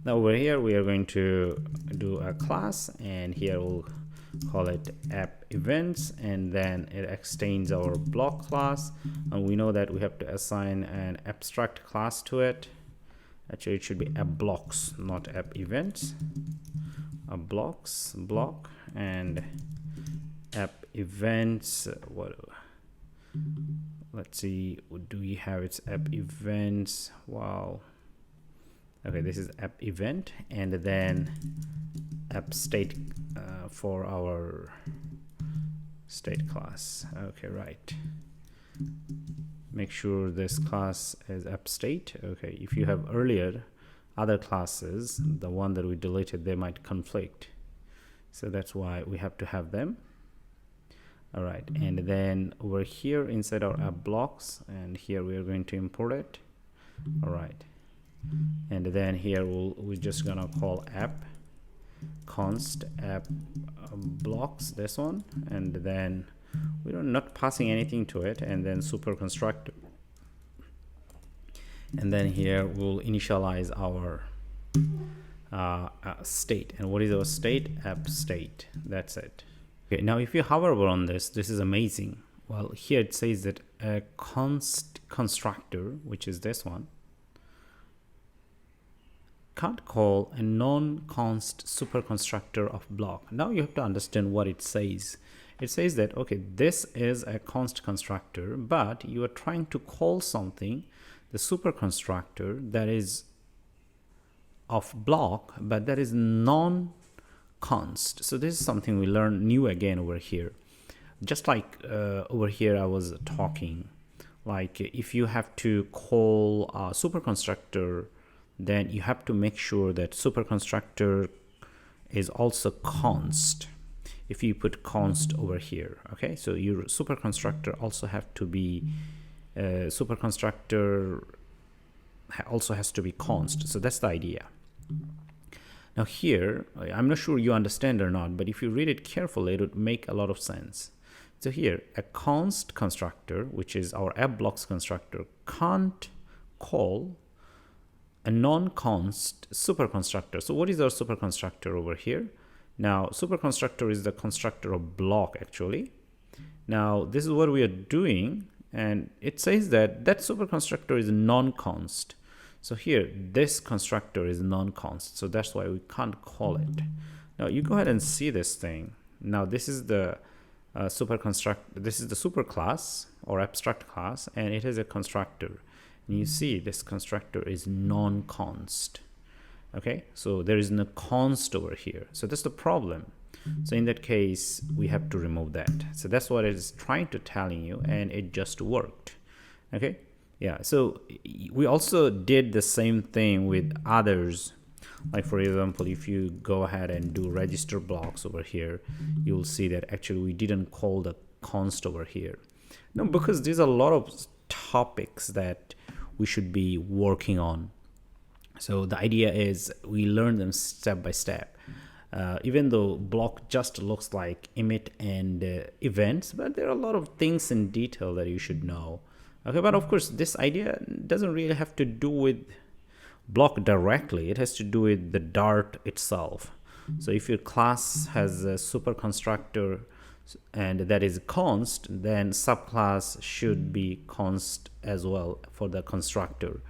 Now over here we are going to do a class, and here we'll call it app events, and then it extends our block class, and we know that we have to assign an abstract class to it. Actually it should be app blocks, not app events. Blocks block and app events. Let's see, do we have its app events? Wow. Okay, this is app event, and then app state for our state class. Okay, right. Make sure this class is app state. Okay, if you have earlier other classes, the one that we deleted, they might conflict, so that's why we have to have them. All right, and then over here inside our app blocks, and here we are going to import it. All right, and then here we're just gonna call app const app blocks, this one, and then we're not passing anything to it, and then super constructor, and then here we'll initialize our state. And what is our state? App state. That's it. Okay, now if you hover over on this is amazing. Well, here it says that a const constructor, which is this one, can't call a non-const superconstructor of block. Now you have to understand what it says. It says that, okay, this is a const constructor, but you are trying to call something, the superconstructor, that is of block, but that is non-const. So this is something we learn new again over here. Just like over here I was talking, like if you have to call a superconstructor, then you have to make sure that superconstructor is also const. If you put const over here, okay, so your superconstructor also have to be superconstructor also has to be const. So that's the idea. Now here, I'm not sure you understand or not, but if you read it carefully, it would make a lot of sense. So here, a const constructor, which is our app blocks constructor, can't call a non-const superconstructor. So what is our superconstructor over here? Now superconstructor is the constructor of block actually. Now this is what we are doing, and it says that that superconstructor is non-const. So here this constructor is non-const, so that's why we can't call it. Now you go ahead and see this thing. Now this is the this is the superclass or abstract class, and it has a constructor. And you see this constructor is non-const. Okay, so there is no const over here, so that's the problem. So in that case we have to remove that. So that's what it is trying to telling you, and it just worked. Okay, yeah, so we also did the same thing with others. Like for example, if you go ahead and do register blocks over here, you'll see that actually we didn't call the const over here. No, because there's a lot of topics that we should be working on. So the idea is we learn them step by step. Even though block just looks like emit and events, but there are a lot of things in detail that you should know. Okay, but of course this idea doesn't really have to do with block directly. It has to do with the Dart itself. So if your class has a superconstructor and that is const, then subclass should be const as well for the constructor.